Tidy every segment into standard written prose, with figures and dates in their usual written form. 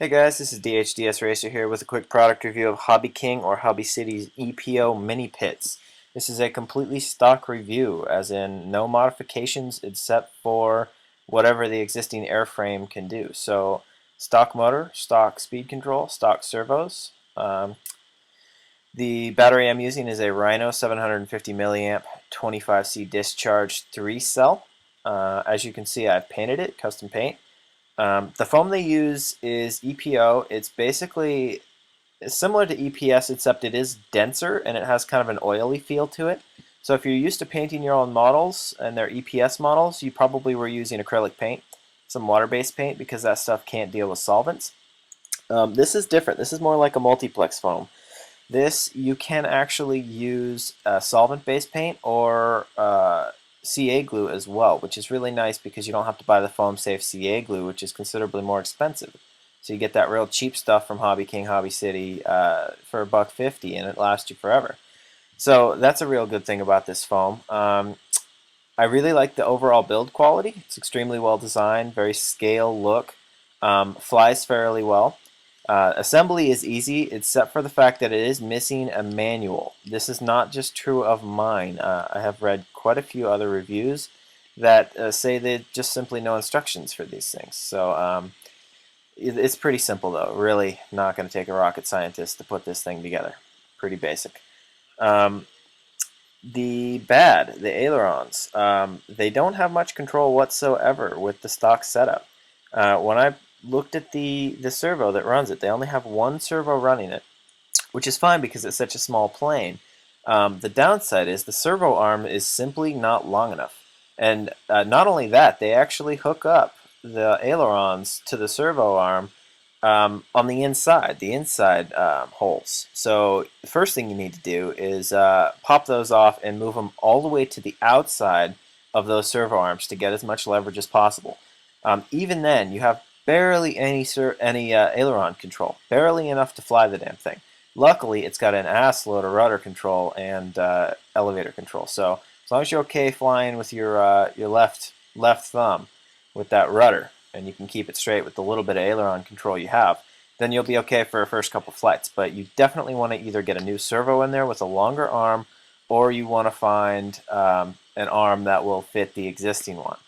Hey guys, this is DHDS Racer here with a quick product review of HobbyKing or Hobby City's EPO mini pits. This is a completely stock review, as in no modifications except for whatever the existing airframe can do. So stock motor, stock speed control, stock servos. The battery I'm using is a Rhino 750 milliamp 25C discharge 3 cell. As you can see, I've painted it, custom paint. The foam they use is EPO. It's basically similar to EPS, except it is denser and it has kind of an oily feel to it. So if you're used to painting your own models and they're EPS models, you probably were using acrylic paint, some water-based paint, because that stuff can't deal with solvents. This is different. This is more like a multiplex foam. This, you can actually use solvent-based paint or CA glue as well, which is really nice because you don't have to buy the foam safe CA glue, which is considerably more expensive. So you get that real cheap stuff from HobbyKing, Hobby City for $1.50, and it lasts you forever. So that's a real good thing about this foam. I really like the overall build quality. It's extremely well designed, very scale look, flies fairly well. Assembly is easy, except for the fact that it is missing a manual. This is not just true of mine. I have read quite a few other reviews that say they just simply no instructions for these things. So it's pretty simple, though. Really not going to take a rocket scientist to put this thing together. Pretty basic. The ailerons, they don't have much control whatsoever with the stock setup. When I looked at the servo that runs it, they only have one servo running it, which is fine because it's such a small plane. The downside is the servo arm is simply not long enough. And not only that, they actually hook up the ailerons to the servo arm on the inside holes. So the first thing you need to do is pop those off and move them all the way to the outside of those servo arms to get as much leverage as possible. Even then, you have barely any aileron control, barely enough to fly the damn thing. Luckily, it's got an ass load of rudder control and elevator control. So as long as you're okay flying with your left thumb with that rudder, and you can keep it straight with the little bit of aileron control you have, then you'll be okay for a first couple flights. But you definitely want to either get a new servo in there with a longer arm, or you want to find an arm that will fit the existing one.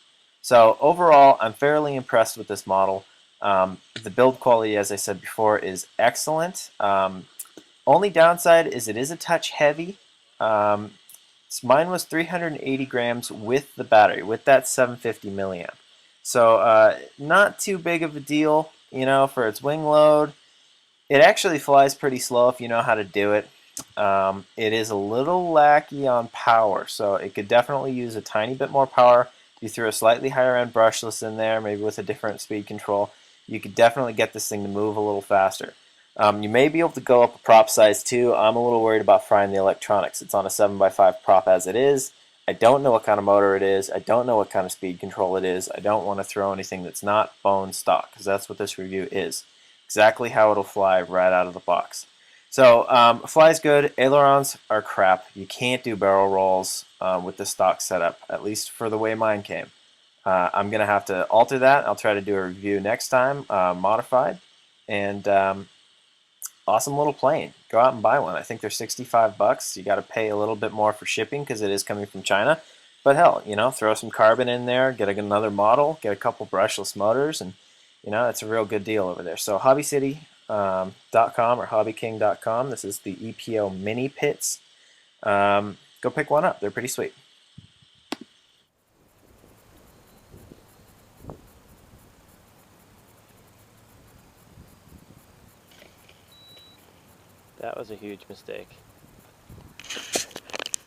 So overall, I'm fairly impressed with this model. The build quality, as I said before, is excellent. Only downside is it is a touch heavy. Mine was 380 grams with the battery, with that 750 milliamp. So not too big of a deal, for its wing load. It actually flies pretty slow if you know how to do it. It is a little lacky on power, so it could definitely use a tiny bit more power. If you threw a slightly higher end brushless in there, maybe with a different speed control, you could definitely get this thing to move a little faster. You may be able to go up a prop size too. I'm a little worried about frying the electronics. It's on a 7x5 prop as it is. I don't know what kind of motor it is. I don't know what kind of speed control it is. I don't want to throw anything that's not bone stock, because that's what this review is. Exactly how it'll fly right out of the box. So flies good. Ailerons are crap. You can't do barrel rolls with the stock setup, at least for the way mine came. I'm going to have to alter that. I'll try to do a review next time, modified. And awesome little plane. Go out and buy one. I think they're 65 bucks. You got to pay a little bit more for shipping because it is coming from China. But hell, throw some carbon in there, get another model, get a couple brushless motors, and it's a real good deal over there. So HobbyCity.com or HobbyKing.com. This is the EPO mini pits. Go pick one up. They're pretty sweet. That was a huge mistake.